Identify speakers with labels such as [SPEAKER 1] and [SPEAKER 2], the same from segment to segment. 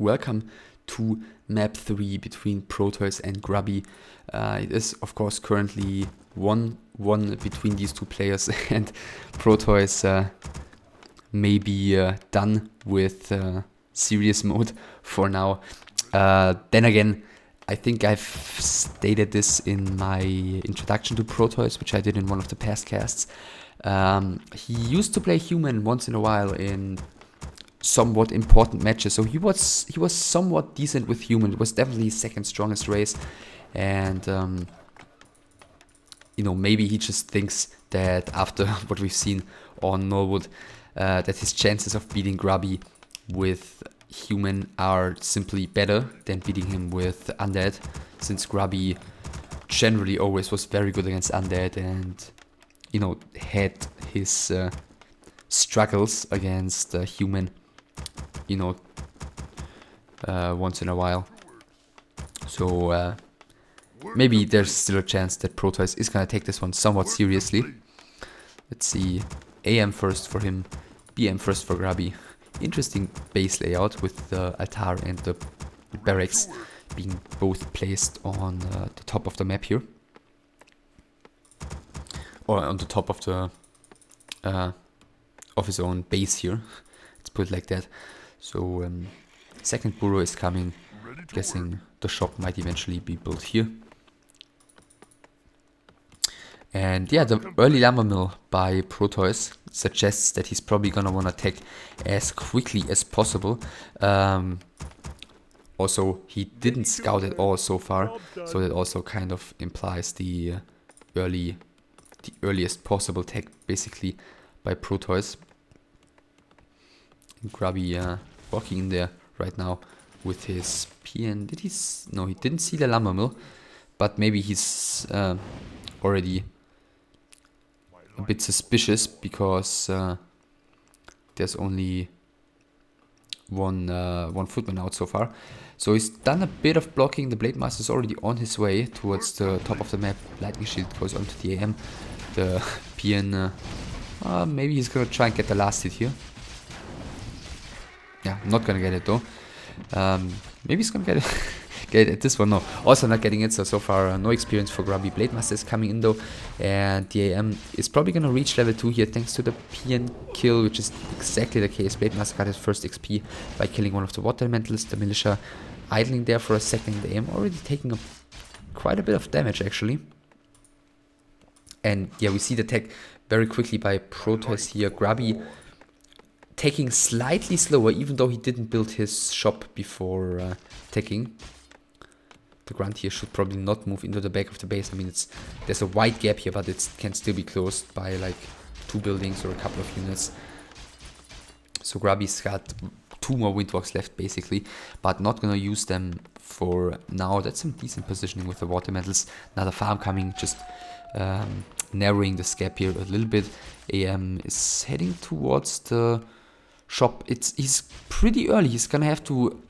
[SPEAKER 1] welcome to map 3 between Protois and Grubby. It is of course currently 1-1 between these two players and Protois may be done with serious mode for now. Then again, I think I've stated this in my introduction to Protois, which I did in one of the past casts. He used to play human once in a while in somewhat important matches, so he was somewhat decent with human. It was definitely his second strongest race, and you know, maybe he just thinks that after what we've seen on Norwood, that his chances of beating Grubby with human are simply better than beating him with undead, since Grubby generally always was very good against undead and, you know, had his struggles against human, you know, once in a while. So maybe there's still a chance that Protois is gonna take this one somewhat seriously. Let's see, AM first for him, BM first for Grubby. Interesting base layout with the altar and the barracks being both placed on the top of the map here, or on the top of the of his own base here. Let's put it like that. So second burrow is coming. Guessing the shop might eventually be built here. And yeah, the early lumber mill by Protois suggests that he's probably gonna want to attack as quickly as possible. Also, he didn't scout at all so far, so that also kind of implies the earliest possible attack, basically, by Protois. Grubby walking in there right now with his PN. Did he? No, he didn't see the lumber mill, but maybe he's already a bit suspicious because there's only one footman out so far. So he's done a bit of blocking. The Blade Master is already on his way towards the top of the map. Lightning Shield goes onto the AM. The PN, maybe he's gonna try and get the last hit here. Yeah, not gonna get it though. Maybe he's gonna get it. Get it at this one, no. Also not getting it, so far no experience for Grubby. Blade Master is coming in though, and the AM is probably gonna reach level 2 here thanks to the PN kill, which is exactly the case. Blade Master got his first XP by killing one of the water elementals. The militia idling there for a second. The AM already taking quite a bit of damage actually. And yeah, we see the tech very quickly by Protois here. Grubby taking slightly slower, even though he didn't build his shop before attacking. The grunt here should probably not move into the back of the base. I mean, there's a wide gap here, but it can still be closed by like 2 buildings or a couple of units. So Grubby's got 2 more windwalks left basically, but not gonna use them for now. That's some decent positioning with the water metals. Another farm coming, just narrowing the gap here a little bit. AM is heading towards the shop. He's pretty early. He's gonna have to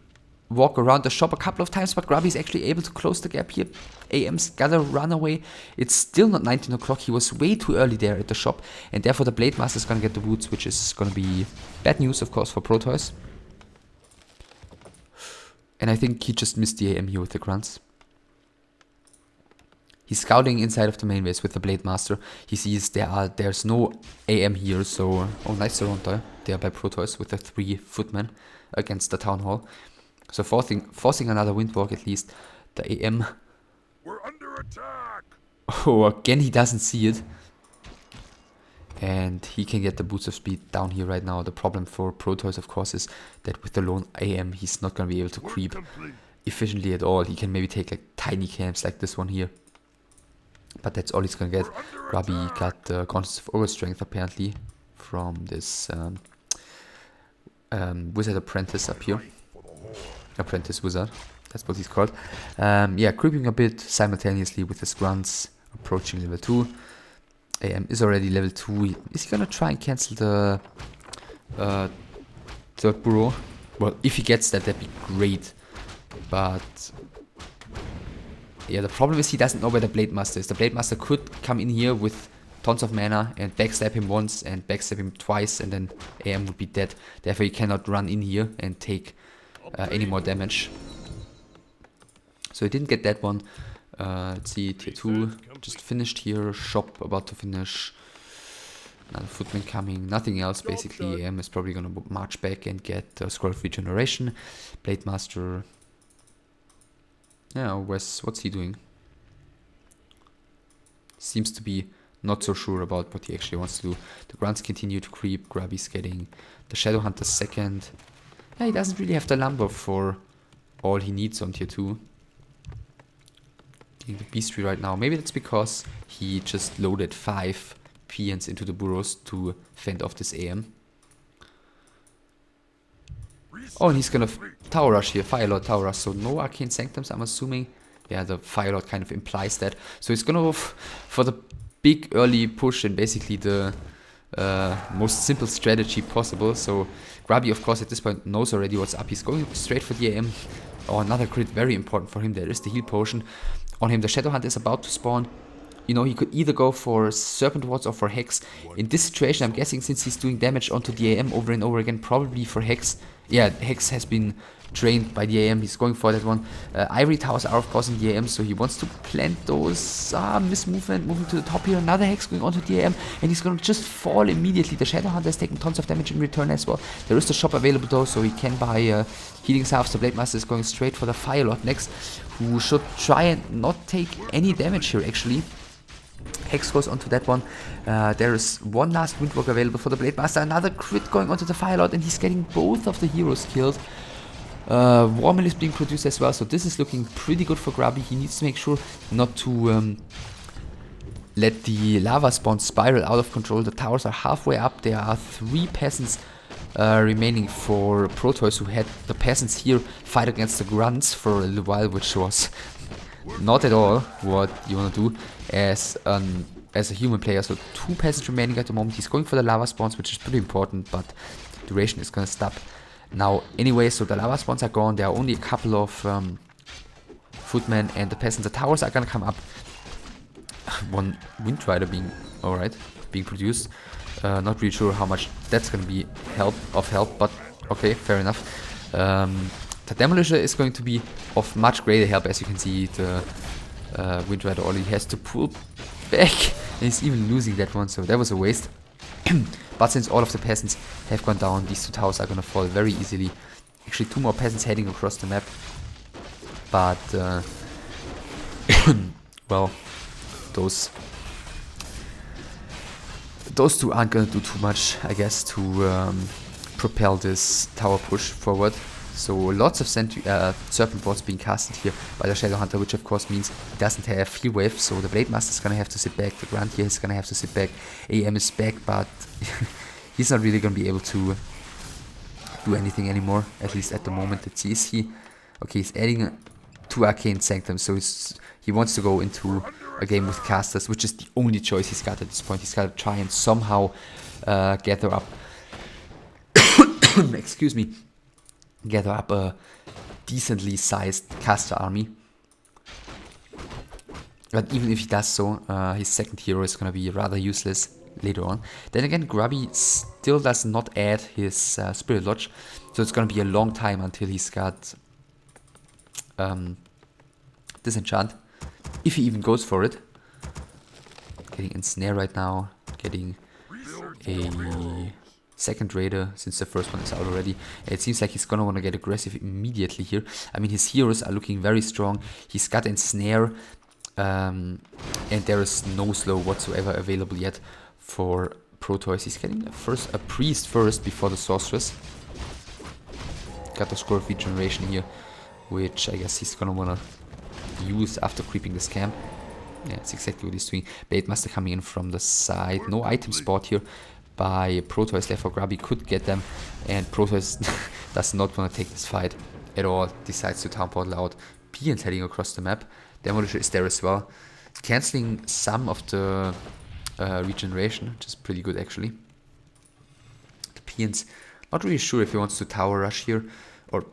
[SPEAKER 1] walk around the shop a couple of times, but Grubby's actually able to close the gap here. AM's gotta run away. It's still not 19 o'clock. He was way too early there at the shop, and therefore the Blade Master is gonna get the woods, which is gonna be bad news, of course, for Protois. And I think he just missed the AM here with the grunts. He's scouting inside of the main base with the Blade Master. He sees there's no AM here, so oh, nice surrender there by Protois with the 3 footmen against the town hall. So forcing another windwalk at least. The AM.
[SPEAKER 2] We're under attack.
[SPEAKER 1] Oh, again he doesn't see it. And he can get the boots of speed down here right now. The problem for Protois, of course, is that with the lone AM, he's not going to be able to creep efficiently at all. He can maybe take like tiny camps like this one here, but that's all he's going to get. Grubby got the Conscience of Overstrength apparently from this wizard apprentice up here. Apprentice wizard, that's what he's called. Yeah, creeping a bit simultaneously with his grunts, approaching level 2. AM is already level 2. Is he gonna try and cancel the third burrow? Well, if he gets that, that'd be great. But yeah, the problem is he doesn't know where the Blade Master is. The Blade Master could come in here with tons of mana and backstab him once and backstab him twice, and then AM would be dead. Therefore, he cannot run in here and take any more damage. So he didn't get that one. Let's see, tier 2 just finished here. Shop about to finish. Another footman coming. Nothing else basically. IEM is probably gonna march back and get scroll of regeneration. Blade Master. Yeah, what's he doing? Seems to be not so sure about what he actually wants to do. The grunts continue to creep. Grubby's getting the Shadow Hunter second. Yeah, he doesn't really have the lumber for all he needs on tier 2. Getting the Beastry right now. Maybe that's because he just loaded 5 peons into the burrows to fend off this IEM. Oh, and he's gonna Tower Rush here. Fire Lord Tower Rush. So no Arcane Sanctums, I'm assuming. Yeah, the Fire Lord kind of implies that. So he's gonna go for the big early push and basically the most simple strategy possible. So Grubby, of course, at this point knows already what's up. He's going straight for the IEM. Oh, another crit, very important for him. There is the heal potion on him. The Shadow Hunt is about to spawn. You know, he could either go for Serpent Wards or for Hex. In this situation, I'm guessing since he's doing damage onto the IEM over and over again, probably for Hex. Yeah, Hex has been drained by the IEM. He's going for that one. Ivory Towers are, of course, in the IEM, so he wants to plant those. Miss movement, moving to the top here. Another Hex going onto the IEM, and he's going to just fall immediately. The Shadow Hunter has taken tons of damage in return as well. There is the shop available though, so he can buy healing salves. The Blade Master is going straight for the Fire Lord next, who should try and not take any damage here, actually. Hex goes onto that one. There is one last Windwalk available for the Blade Master. Another crit going onto the Fire Lord, and he's getting both of the heroes killed. Warmill is being produced as well, so this is looking pretty good for Grubby. He needs to make sure not to let the lava spawn spiral out of control. The towers are halfway up. There are 3 peasants remaining for Protois, who had the peasants here fight against the grunts for a little while, which was not at all what you want to do as a human player. So 2 peasants remaining at the moment. He's going for the lava spawns, which is pretty important, but duration is going to stop now anyway. So the lava spawns are gone. There are only a couple of footmen and the peasants. The towers are going to come up. One Wind Rider being being produced. Not really sure how much that's going to be help, but okay, fair enough. The Demolisher is going to be of much greater help. As you can see, the Wind Rider already has to pull back, and he's even losing that one, so that was a waste. But since all of the peasants have gone down, these 2 towers are going to fall very easily. Actually, 2 more peasants heading across the map, but well, those 2 aren't going to do too much, I guess, to propel this tower push forward. So lots of Serpent Wards being casted here by the Shadow Hunter, which of course means he doesn't have heal wave, so the Blade Master is going to have to sit back, the Grunt here is going to have to sit back, IEM is back, but he's not really going to be able to do anything anymore, at least at the moment. Let's see, is he... Okay, he's adding 2 Arcane Sanctums, so he wants to go into a game with casters, which is the only choice he's got at this point. He's got to try and somehow gather up... excuse me. Gather up a decently sized caster army. But even if he does so, his second hero is going to be rather useless later on. Then again, Grubby still does not add his Spirit Lodge, so it's going to be a long time until he's got Disenchant, if he even goes for it. Getting Ensnare right now, getting a second Raider, since the first one is out already. It seems like he's gonna want to get aggressive immediately here. I mean, his heroes are looking very strong. He's got Ensnare, and there is no slow whatsoever available yet for Protois. He's getting a priest first before the sorceress. Got the scroll of regeneration here, which I guess he's gonna wanna use after creeping this camp. Yeah, that's exactly what he's doing. Blade Master coming in from the side. No item spot here by Protois, therefore Grubby could get them, and Protois does not want to take this fight at all, decides to town portal out. Peons heading across the map. Demolisher is there as well, cancelling some of the regeneration, which is pretty good actually. The Peons, not really sure if he wants to tower rush here, or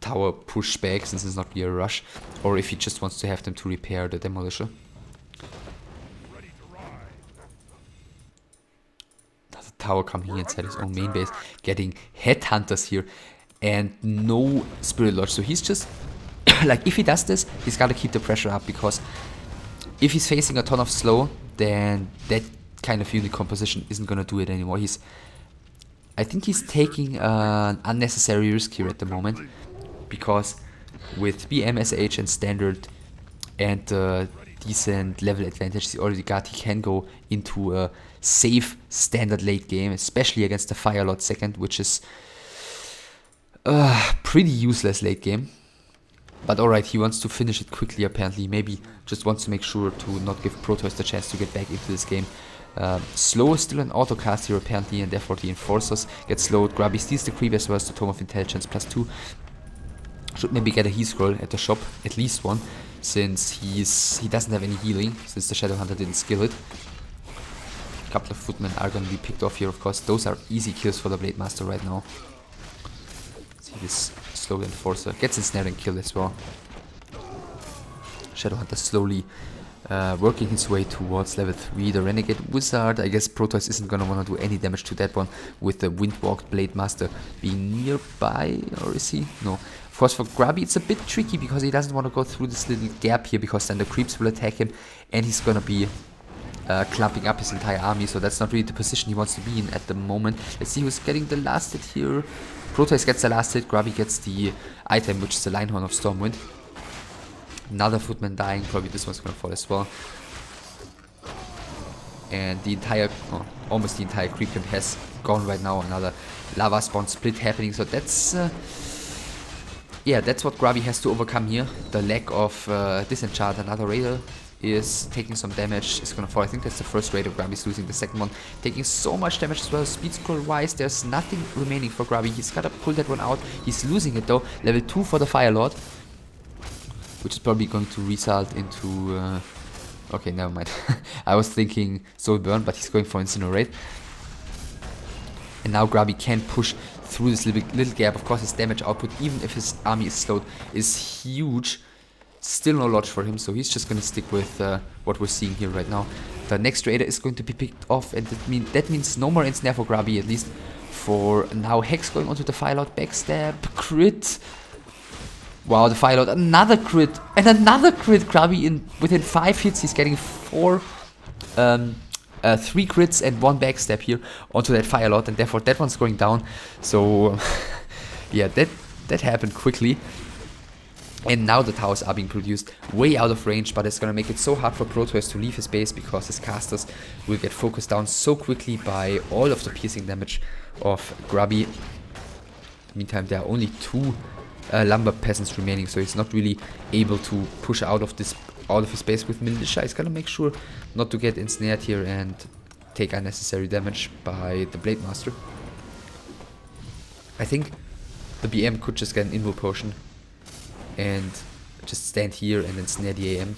[SPEAKER 1] tower push back since it's not really a rush, or if he just wants to have them to repair the Demolisher. Tower coming here inside his own main base, getting headhunters here and no Spirit Lodge. So he's just, like, if he does this, he's got to keep the pressure up, because if he's facing a ton of slow, then that kind of unit composition isn't going to do it anymore. I think he's taking an unnecessary risk here at the moment, because with BM, SH and Standard and decent level advantage he already got, he can go into a safe Standard late game, especially against the Fire Lord second, which is pretty useless late game. But alright, he wants to finish it quickly apparently. Maybe just wants to make sure to not give Protois the chance to get back into this game. Slow is still an autocast here apparently, and therefore the Enforcers get slowed. Grubby steals the creep as well as the Tome of Intelligence +2. Should maybe get a heal scroll at the shop, at least one, since he doesn't have any healing, since the Shadow Hunter didn't skill it. A couple of footmen are going to be picked off here, of course. Those are easy kills for the Blade Master right now. See this slow Enforcer gets ensnared and killed as well. Shadow Hunter slowly working his way towards level 3. The Renegade Wizard, I guess Protois isn't gonna wanna do any damage to that one, with the Windwalked Blade Master being nearby, or is he? No. Of course, for Grubby it's a bit tricky, because he doesn't want to go through this little gap here, because then the creeps will attack him, and he's gonna be clumping up his entire army, so that's not really the position he wants to be in at the moment. Let's see who's getting the last hit here. Protois gets the last hit, Grubby gets the item, which is the Linehorn of Stormwind. Another footman dying, probably this one's gonna fall as well. And the entire, almost the entire creep camp has gone right now. Another lava spawn split happening, so that's, yeah, that's what Grubby has to overcome here. The lack of disenchant. Another raider is taking some damage, is gonna fall. I think that's the first raider. Grubby's losing the second one, taking so much damage as well. Speed scroll wise, there's nothing remaining for Grubby. He's gotta pull that one out. He's losing it though. Level 2 for the Fire Lord, which is probably going to result into okay, never mind. I was thinking Soul Burn, but he's going for Incinerate. And now Grubby can push through this little gap. Of course, his damage output, even if his army is slowed, is huge. Still no lodge for him, so he's just gonna stick with what we're seeing here right now. The next raider is going to be picked off, and that means no more ensnare for Grubby, at least for now. Hex going onto the Fire Lord, backstab, crit. Wow, the Fire Lord, another crit, and another crit. Grubby within 5 hits, he's getting 3 crits and 1 backstab here onto that Fire Lord, and therefore that one's going down. So yeah, that happened quickly. And now the towers are being produced way out of range, but it's gonna make it so hard for Protois to leave his base, because his casters will get focused down so quickly by all of the piercing damage of Grubby. Meantime, there are only 2 lumber peasants remaining, so he's not really able to push out of his base with militia. He's gonna make sure not to get ensnared here and take unnecessary damage by the Blade Master. I think the BM could just get an Invo Potion and just stand here and then snare the AM.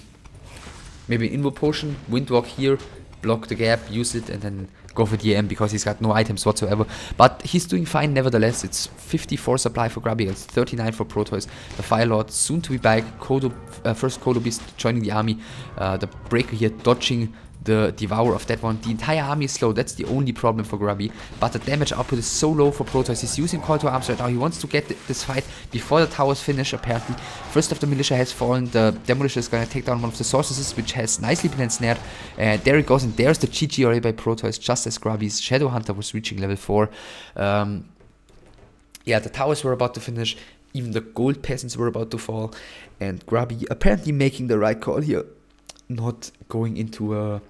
[SPEAKER 1] Maybe an Invo Potion, Windwalk here, block the gap, use it, and then go for the AM, because he's got no items whatsoever. But he's doing fine nevertheless. It's 54 supply for Grubby, it's 39 for Protois. The Fire Lord soon to be back. First Kodo Beast joining the army. The Breaker here dodging the Devour of that one. The entire army is slow, that's the only problem for Grubby. But the damage output is so low for Protois. He's using Call to Arms right now. He wants to get this fight before the towers finish, apparently. First of the militia has fallen. The Demolisher is going to take down one of the sorceresses, which has nicely been ensnared. And there it goes, and there's the GG already by Protois, just as Grubby's Shadow Hunter was reaching level 4. Yeah, the towers were about to finish. Even the gold peasants were about to fall. And Grubby apparently making the right call here. Not going into a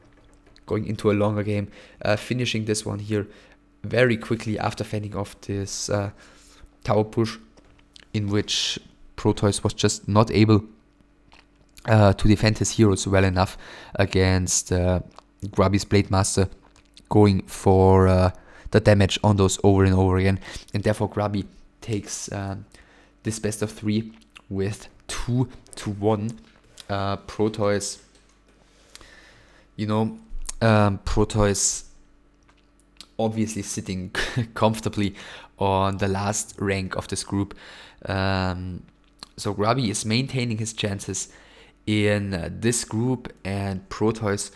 [SPEAKER 1] longer game, finishing this one here very quickly after fending off this tower push, in which Protois was just not able to defend his heroes well enough against Grubby's Blade Master, going for the damage on those over and over again, and therefore Grubby takes this best of 3 with 2-1. Protois, you know, Protois obviously sitting comfortably on the last rank of this group. So Grubby is maintaining his chances in this group, and Protois,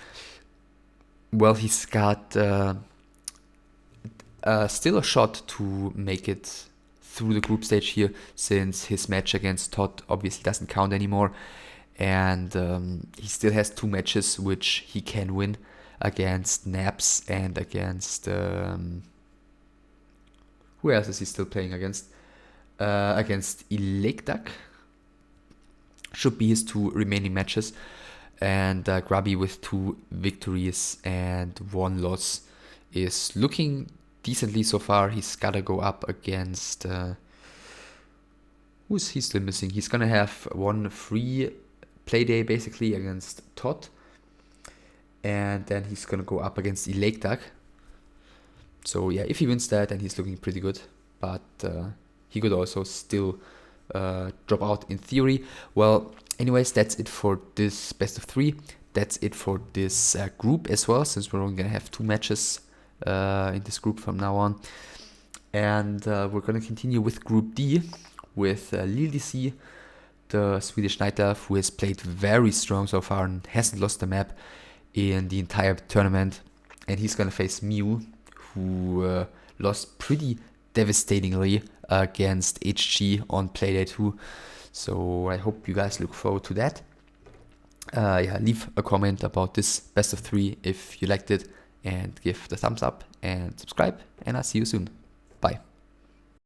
[SPEAKER 1] well, he's got still a shot to make it through the group stage here, since his match against Todd obviously doesn't count anymore. And he still has 2 matches which he can win against Naps and against... who else is he still playing against? Against Electak. Should be his 2 remaining matches. And Grubby with 2 victories and 1 loss is looking decently so far. He's got to go up against... who's he still missing? He's going to have 1 free play day basically against Todd. And then he's going to go up against Electak. So yeah, if he wins that, then he's looking pretty good. But he could also still drop out in theory. Well, anyways, that's it for this best of 3. That's it for this group as well, since we're only going to have 2 matches in this group from now on. And we're going to continue with Group D with Lil DC, the Swedish Night Elf, who has played very strong so far and hasn't lost the map in the entire tournament. And he's going to face Mew, who lost pretty devastatingly against HG on Playday 2. So I hope you guys look forward to that. Yeah, leave a comment about this best of 3 if you liked it, and give the thumbs up and subscribe, and I'll see you soon. Bye.